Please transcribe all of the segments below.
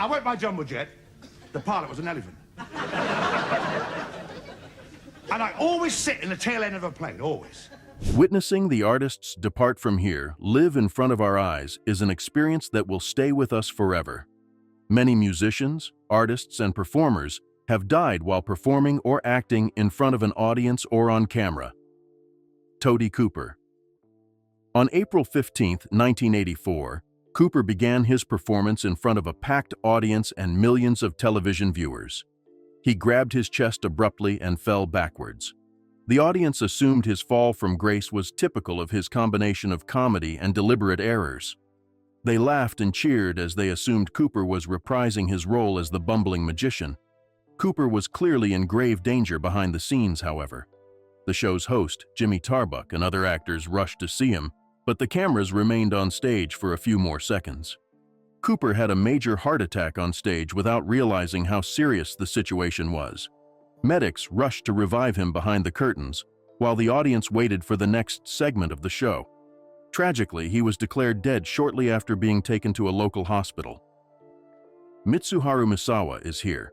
I went by jumbo jet. The pilot was an elephant. And I always sit in the tail end of a plane, always. Witnessing the artists depart from here, live in front of our eyes, is an experience that will stay with us forever. Many musicians, artists, and performers have died while performing or acting in front of an audience or on camera. Toady Cooper. On April 15, 1984, Cooper began his performance in front of a packed audience and millions of television viewers. He grabbed his chest abruptly and fell backwards. The audience assumed his fall from grace was typical of his combination of comedy and deliberate errors. They laughed and cheered as they assumed Cooper was reprising his role as the bumbling magician. Cooper was clearly in grave danger behind the scenes, however. The show's host, Jimmy Tarbuck, and other actors rushed to see him, but the cameras remained on stage for a few more seconds. Cooper had a major heart attack on stage without realizing how serious the situation was. Medics rushed to revive him behind the curtains, while the audience waited for the next segment of the show. Tragically, he was declared dead shortly after being taken to a local hospital. Mitsuharu Misawa is here.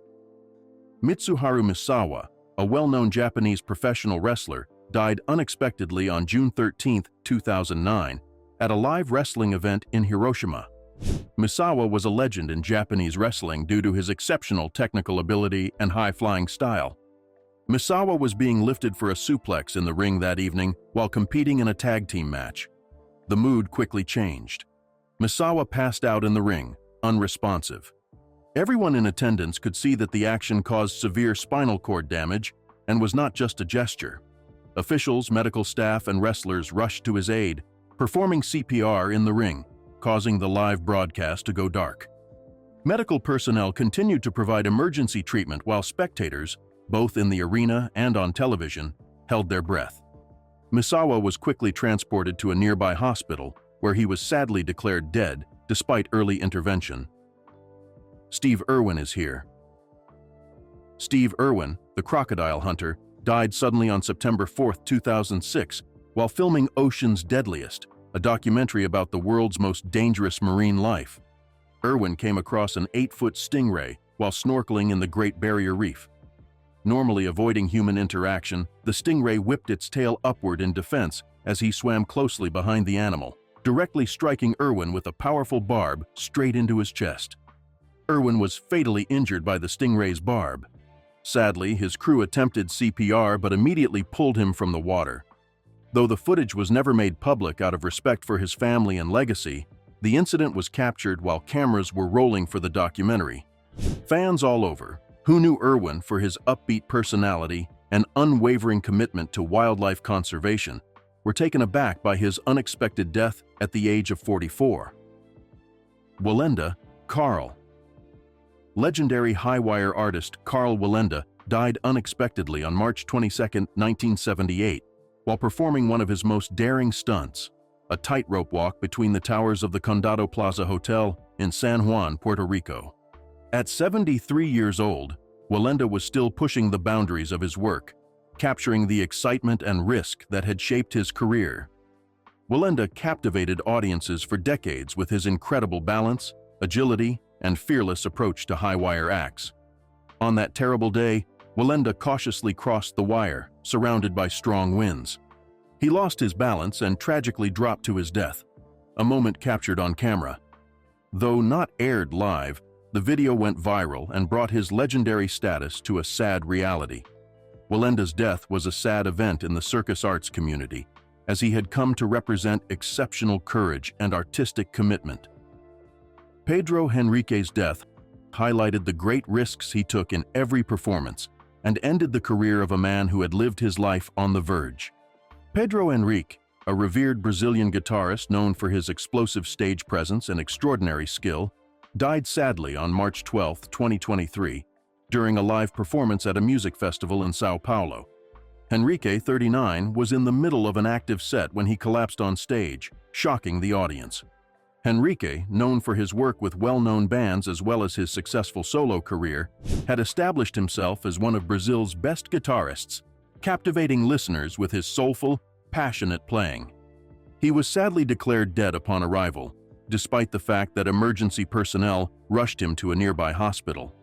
Mitsuharu Misawa, a well-known Japanese professional wrestler, died unexpectedly on June 13, 2009, at a live wrestling event in Hiroshima. Misawa was a legend in Japanese wrestling due to his exceptional technical ability and high-flying style. Misawa was being lifted for a suplex in the ring that evening while competing in a tag team match. The mood quickly changed. Misawa passed out in the ring, unresponsive. Everyone in attendance could see that the action caused severe spinal cord damage and was not just a gesture. Officials, medical staff, and wrestlers rushed to his aid, performing CPR in the ring, causing the live broadcast to go dark. Medical personnel continued to provide emergency treatment while spectators, both in the arena and on television, held their breath. Misawa was quickly transported to a nearby hospital, where he was sadly declared dead despite early intervention. Steve Irwin is here. Steve Irwin, the crocodile hunter, died suddenly on September 4, 2006, while filming Ocean's Deadliest, a documentary about the world's most dangerous marine life. Irwin came across an 8-foot stingray while snorkeling in the Great Barrier Reef. Normally avoiding human interaction, the stingray whipped its tail upward in defense as he swam closely behind the animal, directly striking Irwin with a powerful barb straight into his chest. Irwin was fatally injured by the stingray's barb. Sadly, his crew attempted CPR but immediately pulled him from the water. Though the footage was never made public out of respect for his family and legacy, the incident was captured while cameras were rolling for the documentary. Fans all over, who knew Irwin for his upbeat personality and unwavering commitment to wildlife conservation, were taken aback by his unexpected death at the age of 44. Wallenda, Carl. Legendary high-wire artist Carl Wallenda died unexpectedly on March 22, 1978, while performing one of his most daring stunts, a tightrope walk between the towers of the Condado Plaza Hotel in San Juan, Puerto Rico. At 73 years old, Wallenda was still pushing the boundaries of his work, capturing the excitement and risk that had shaped his career. Wallenda captivated audiences for decades with his incredible balance, agility, and fearless approach to high-wire acts. On that terrible day, Wallenda cautiously crossed the wire, surrounded by strong winds. He lost his balance and tragically dropped to his death, a moment captured on camera. Though not aired live, the video went viral and brought his legendary status to a sad reality. Wallenda's death was a sad event in the circus arts community, as he had come to represent exceptional courage and artistic commitment. Pedro Henrique's death highlighted the great risks he took in every performance and ended the career of a man who had lived his life on the verge. Pedro Henrique, a revered Brazilian guitarist known for his explosive stage presence and extraordinary skill, died sadly on March 12, 2023, during a live performance at a music festival in São Paulo. Henrique, 39, was in the middle of an active set when he collapsed on stage, shocking the audience. Henrique, known for his work with well-known bands as well as his successful solo career, had established himself as one of Brazil's best guitarists, captivating listeners with his soulful, passionate playing. He was sadly declared dead upon arrival, despite the fact that emergency personnel rushed him to a nearby hospital.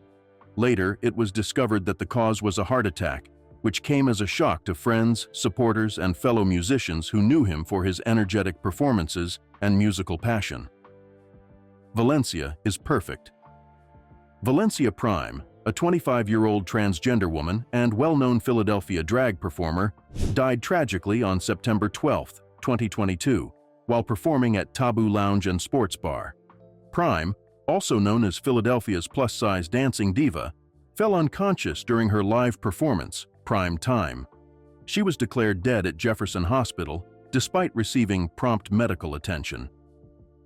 Later, it was discovered that the cause was a heart attack, which came as a shock to friends, supporters, and fellow musicians who knew him for his energetic performances and musical passion. Valencia is perfect. Valencia Prime, a 25-year-old transgender woman and well-known Philadelphia drag performer, died tragically on September 12, 2022, while performing at Taboo Lounge and Sports Bar. Prime, also known as Philadelphia's plus-size dancing diva, fell unconscious during her live performance, Prime Time. She was declared dead at Jefferson Hospital, despite receiving prompt medical attention.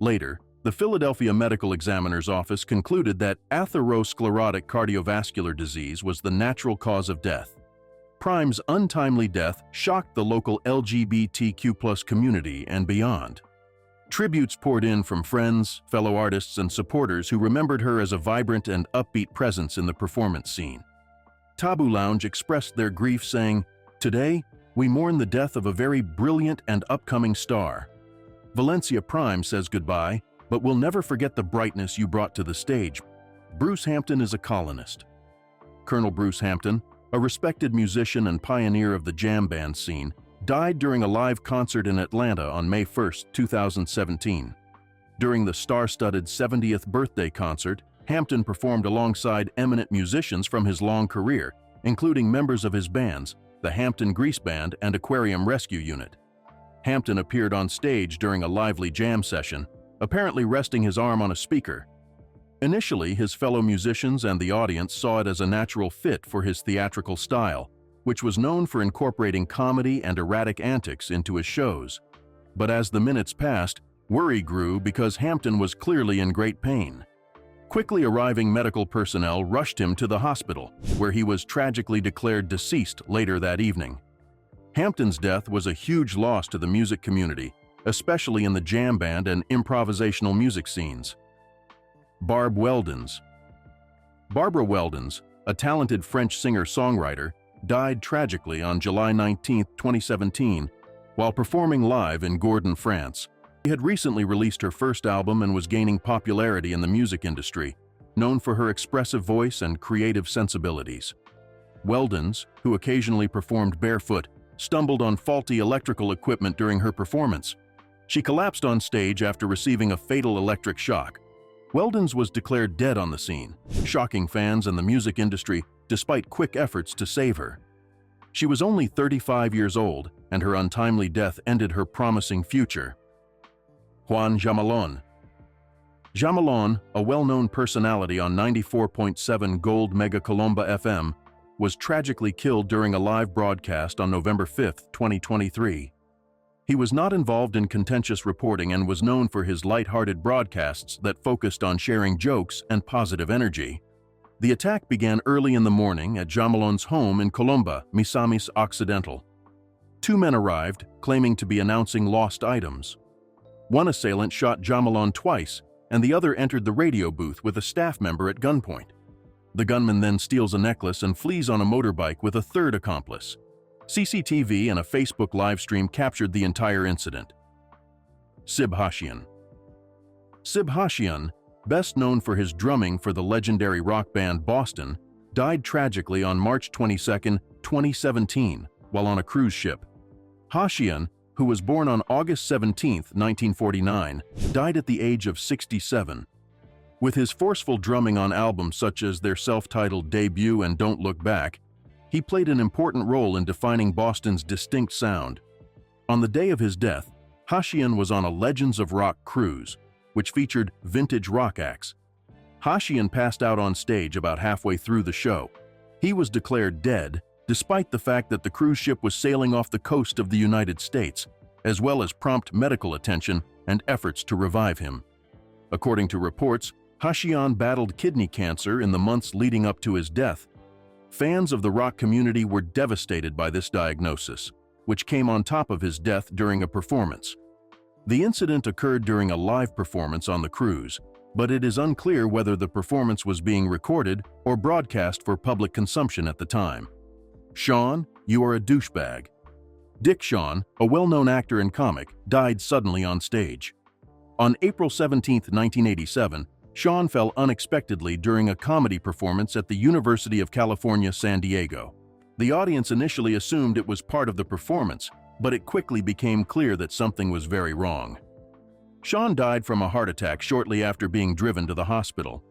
Later, the Philadelphia Medical Examiner's Office concluded that atherosclerotic cardiovascular disease was the natural cause of death. Prime's untimely death shocked the local LGBTQ+ community and beyond. Tributes poured in from friends, fellow artists, and supporters who remembered her as a vibrant and upbeat presence in the performance scene. Taboo Lounge expressed their grief saying, "Today, we mourn the death of a very brilliant and upcoming star. Valencia Prime says goodbye, but we'll never forget the brightness you brought to the stage. Bruce Hampton is a colonist." Colonel Bruce Hampton, a respected musician and pioneer of the jam band scene, died during a live concert in Atlanta on May 1, 2017. During the star-studded 70th birthday concert, Hampton performed alongside eminent musicians from his long career, including members of his bands, the Hampton Grease Band and Aquarium Rescue Unit. Hampton appeared on stage during a lively jam session, apparently resting his arm on a speaker. Initially, his fellow musicians and the audience saw it as a natural fit for his theatrical style, which was known for incorporating comedy and erratic antics into his shows. But as the minutes passed, worry grew because Hampton was clearly in great pain. Quickly arriving medical personnel rushed him to the hospital, where he was tragically declared deceased later that evening. Hampton's death was a huge loss to the music community, especially in the jam band and improvisational music scenes. Barb Weldens. Barbara Weldens, a talented French singer-songwriter, died tragically on July 19, 2017, while performing live in Gordon, France. She had recently released her first album and was gaining popularity in the music industry, known for her expressive voice and creative sensibilities. Weldens, who occasionally performed barefoot, stumbled on faulty electrical equipment during her performance. She collapsed on stage after receiving a fatal electric shock. Weldens was declared dead on the scene, shocking fans and the music industry despite quick efforts to save her. She was only 35 years old, and her untimely death ended her promising future. Juan Jamelon. Jamelon, a well-known personality on 94.7 Gold Mega Colomba FM, was tragically killed during a live broadcast on November 5, 2023. He was not involved in contentious reporting and was known for his light-hearted broadcasts that focused on sharing jokes and positive energy. The attack began early in the morning at Jamelon's home in Colomba, Misamis Occidental. Two men arrived, claiming to be announcing lost items. One assailant shot Jamelon twice, and the other entered the radio booth with a staff member at gunpoint. The gunman then steals a necklace and flees on a motorbike with a third accomplice. CCTV and a Facebook livestream captured the entire incident. Sib Hashian. Sib Hashian, best known for his drumming for the legendary rock band Boston, died tragically on March 22, 2017, while on a cruise ship. Hashian, who was born on August 17, 1949, died at the age of 67. With his forceful drumming on albums such as their self-titled debut and Don't Look Back, he played an important role in defining Boston's distinct sound. On the day of his death, Hashian was on a Legends of Rock cruise, which featured vintage rock acts. Hashian passed out on stage about halfway through the show. He was declared dead, despite the fact that the cruise ship was sailing off the coast of the United States, as well as prompt medical attention and efforts to revive him. According to reports, Hashian battled kidney cancer in the months leading up to his death. Fans of the rock community were devastated by this diagnosis, which came on top of his death during a performance. The incident occurred during a live performance on the cruise, but it is unclear whether the performance was being recorded or broadcast for public consumption at the time. Sean, you are a douchebag. Dick Shawn, a well-known actor and comic, died suddenly on stage. On April 17, 1987, Sean fell unexpectedly during a comedy performance at the University of California, San Diego. The audience initially assumed it was part of the performance, but it quickly became clear that something was very wrong. Sean died from a heart attack shortly after being driven to the hospital.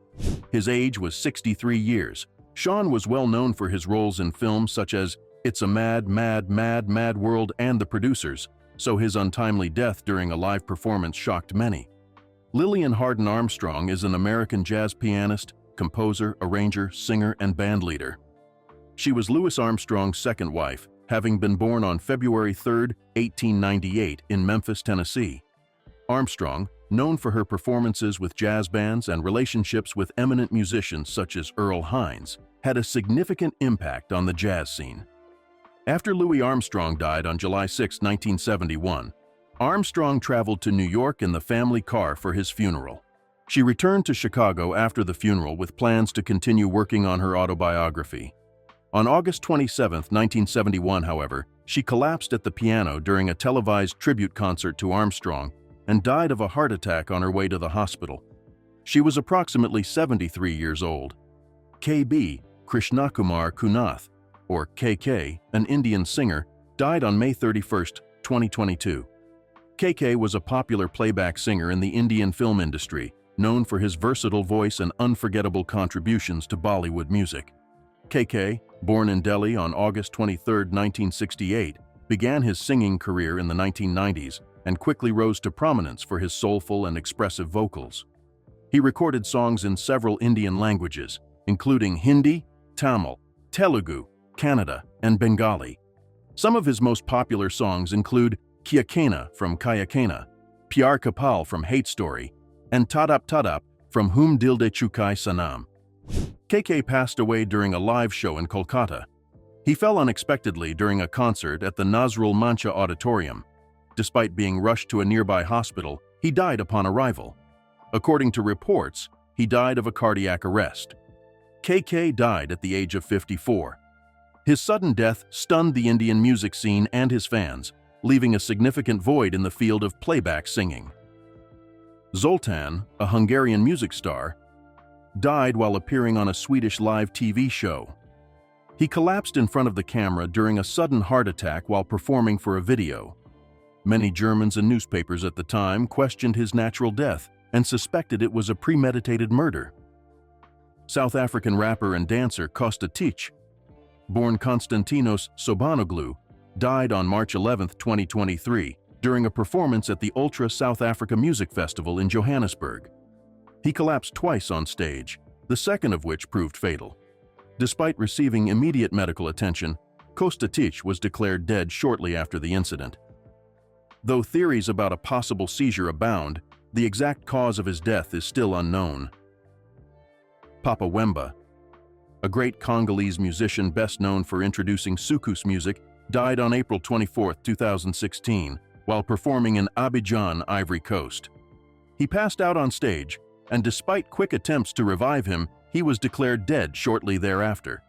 His age was 63 years. Sean was well known for his roles in films such as It's a Mad, Mad, Mad, Mad World and The Producers, so his untimely death during a live performance shocked many. Lillian Harden Armstrong is an American jazz pianist, composer, arranger, singer, and bandleader. She was Louis Armstrong's second wife, having been born on February 3, 1898, in Memphis, Tennessee. Armstrong, known for her performances with jazz bands and relationships with eminent musicians such as Earl Hines, had a significant impact on the jazz scene. After Louis Armstrong died on July 6, 1971, Armstrong traveled to New York in the family car for his funeral. She returned to Chicago after the funeral with plans to continue working on her autobiography. On August 27, 1971, however, she collapsed at the piano during a televised tribute concert to Armstrong and died of a heart attack on her way to the hospital. She was approximately 73 years old. K.B. Krishnakumar Kunath, or KK, an Indian singer, died on May 31, 2022. KK was a popular playback singer in the Indian film industry, known for his versatile voice and unforgettable contributions to Bollywood music. KK, born in Delhi on August 23, 1968, began his singing career in the 1990s and quickly rose to prominence for his soulful and expressive vocals. He recorded songs in several Indian languages, including Hindi, Tamil, Telugu, Kannada, and Bengali. Some of his most popular songs include Kya Kena from Kaya Kena, Pyar Kapal from Hate Story, and Tadap Tadap from Hum Dil De Chukai Sanam. KK passed away during a live show in Kolkata. He fell unexpectedly during a concert at the Nazrul Mancha Auditorium. Despite being rushed to a nearby hospital, he died upon arrival. According to reports, he died of a cardiac arrest. KK died at the age of 54. His sudden death stunned the Indian music scene and his fans, leaving a significant void in the field of playback singing. Zoltan, a Hungarian music star, died while appearing on a Swedish live TV show. He collapsed in front of the camera during a sudden heart attack while performing for a video. Many Germans and newspapers at the time questioned his natural death and suspected it was a premeditated murder. South African rapper and dancer Costa Tich, born Konstantinos Sobanoglu, died on March 11, 2023, during a performance at the Ultra South Africa Music Festival in Johannesburg. He collapsed twice on stage, the second of which proved fatal. Despite receiving immediate medical attention, Costa Tich was declared dead shortly after the incident. Though theories about a possible seizure abound, the exact cause of his death is still unknown. Papa Wemba, a great Congolese musician best known for introducing soukous music, died on April 24, 2016, while performing in Abidjan, Ivory Coast. He passed out on stage, and despite quick attempts to revive him, he was declared dead shortly thereafter.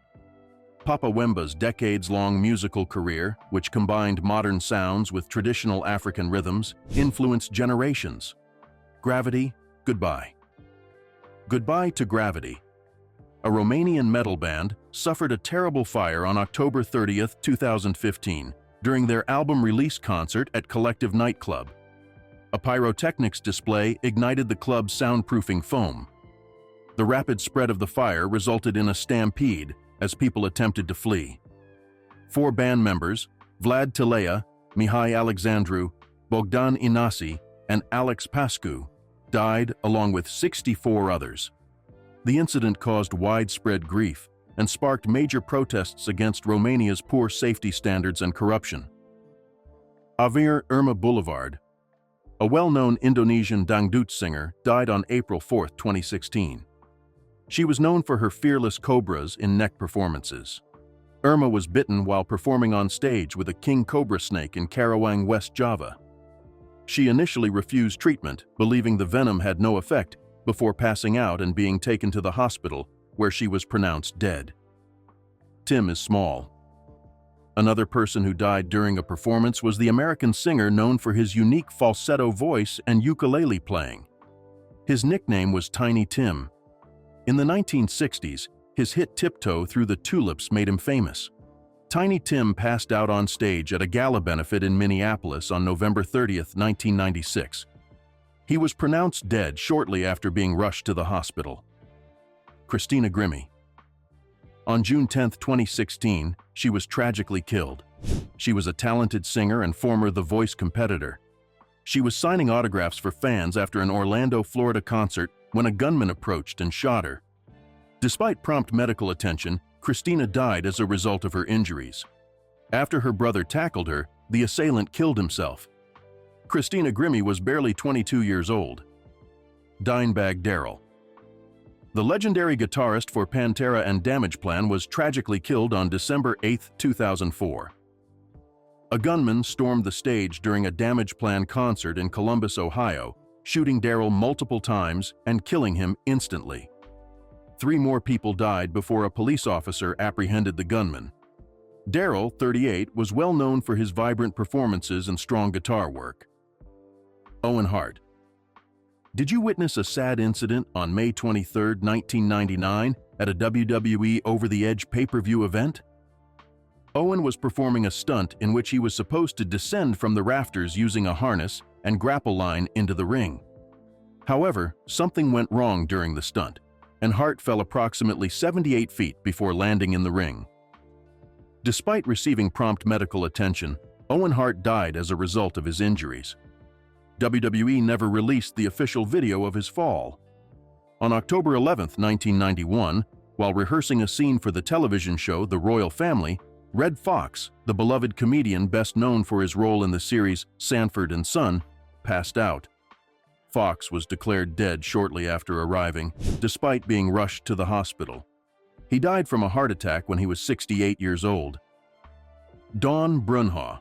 Papa Wemba's decades-long musical career, which combined modern sounds with traditional African rhythms, influenced generations. Gravity, goodbye. Goodbye to Gravity. A Romanian metal band suffered a terrible fire on October 30, 2015, during their album release concert at Collective Nightclub. A pyrotechnics display ignited the club's soundproofing foam. The rapid spread of the fire resulted in a stampede as people attempted to flee. 4 band members, Vlad Tilea, Mihai Alexandru, Bogdan Inasi, and Alex Pascu, died along with 64 others. The incident caused widespread grief and sparked major protests against Romania's poor safety standards and corruption. Avir Irma Boulevard, a well-known Indonesian dangdut singer, died on April 4, 2016. She was known for her fearless cobras in neck performances. Irma was bitten while performing on stage with a king cobra snake in Karawang, West Java. She initially refused treatment, believing the venom had no effect, before passing out and being taken to the hospital, where she was pronounced dead. Tim is small. Another person who died during a performance was the American singer known for his unique falsetto voice and ukulele playing. His nickname was Tiny Tim. In the 1960s, his hit Tiptoe Through the Tulips made him famous. Tiny Tim passed out on stage at a gala benefit in Minneapolis on November 30, 1996. He was pronounced dead shortly after being rushed to the hospital. Christina Grimmie. On June 10, 2016, she was tragically killed. She was a talented singer and former The Voice competitor. She was signing autographs for fans after an Orlando, Florida concert when a gunman approached and shot her. Despite prompt medical attention, Christina died as a result of her injuries. After her brother tackled her, the assailant killed himself. Christina Grimmie was barely 22 years old. Dimebag Darrell. The legendary guitarist for Pantera and Damageplan was tragically killed on December 8, 2004. A gunman stormed the stage during a Damageplan concert in Columbus, Ohio, shooting Darrell multiple times and killing him instantly. 3 more people died before a police officer apprehended the gunman. Darrell, 38, was well known for his vibrant performances and strong guitar work. Owen Hart. Did you witness a sad incident on May 23, 1999 at a WWE Over the Edge pay-per-view event? Owen was performing a stunt in which he was supposed to descend from the rafters using a harness and grapple line into the ring. However, something went wrong during the stunt, and Hart fell approximately 78 feet before landing in the ring. Despite receiving prompt medical attention, Owen Hart died as a result of his injuries. WWE never released the official video of his fall. On October 11, 1991, while rehearsing a scene for the television show The Royal Family, Red Fox, the beloved comedian best known for his role in the series Sanford and Son, passed out. Fox was declared dead shortly after arriving, despite being rushed to the hospital. He died from a heart attack when he was 68 years old. Dawn Brunhaw.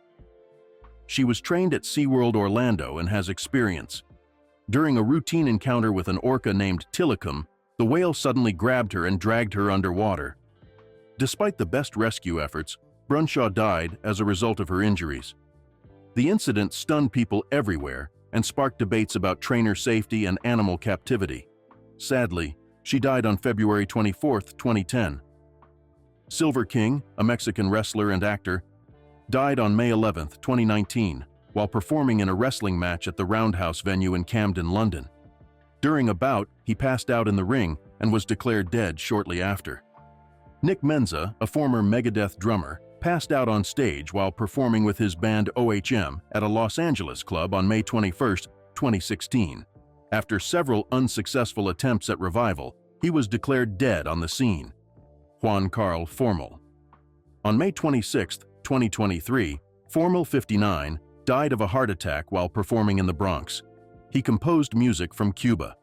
She was trained at SeaWorld Orlando and has experience. During a routine encounter with an orca named Tilikum, the whale suddenly grabbed her and dragged her underwater. Despite the best rescue efforts, Brunshaw died as a result of her injuries. The incident stunned people everywhere and sparked debates about trainer safety and animal captivity. Sadly, she died on February 24, 2010. Silver King, a Mexican wrestler and actor, died on May 11, 2019, while performing in a wrestling match at the Roundhouse venue in Camden, London. During a bout, he passed out in the ring and was declared dead shortly after. Nick Menza, a former Megadeth drummer, passed out on stage while performing with his band OHM at a Los Angeles club on May 21, 2016. After several unsuccessful attempts at revival, he was declared dead on the scene. Juan Carl Formel. On May 26, 2023, Formel 59 died of a heart attack while performing in the Bronx. He composed music from Cuba.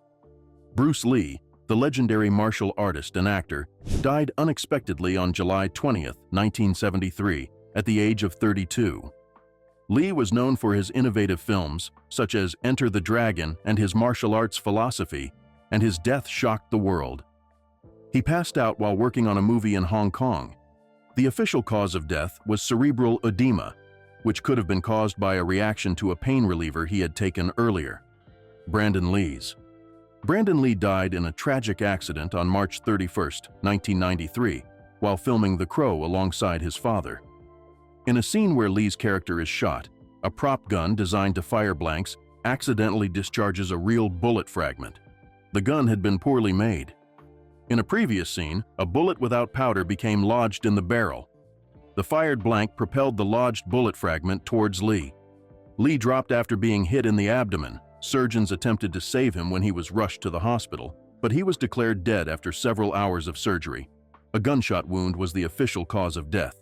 Bruce Lee, the legendary martial artist and actor, died unexpectedly on July 20, 1973, at the age of 32. Lee was known for his innovative films, such as Enter the Dragon and his martial arts philosophy, and his death shocked the world. He passed out while working on a movie in Hong Kong. The official cause of death was cerebral edema, which could have been caused by a reaction to a pain reliever he had taken earlier. Brandon Lee died in a tragic accident on March 31, 1993, while filming The Crow alongside his father. In a scene where Lee's character is shot, a prop gun designed to fire blanks accidentally discharges a real bullet fragment. The gun had been poorly made. In a previous scene, a bullet without powder became lodged in the barrel. The fired blank propelled the lodged bullet fragment towards Lee. Lee dropped after being hit in the abdomen. Surgeons attempted to save him when he was rushed to the hospital, but he was declared dead after several hours of surgery. A gunshot wound was the official cause of death.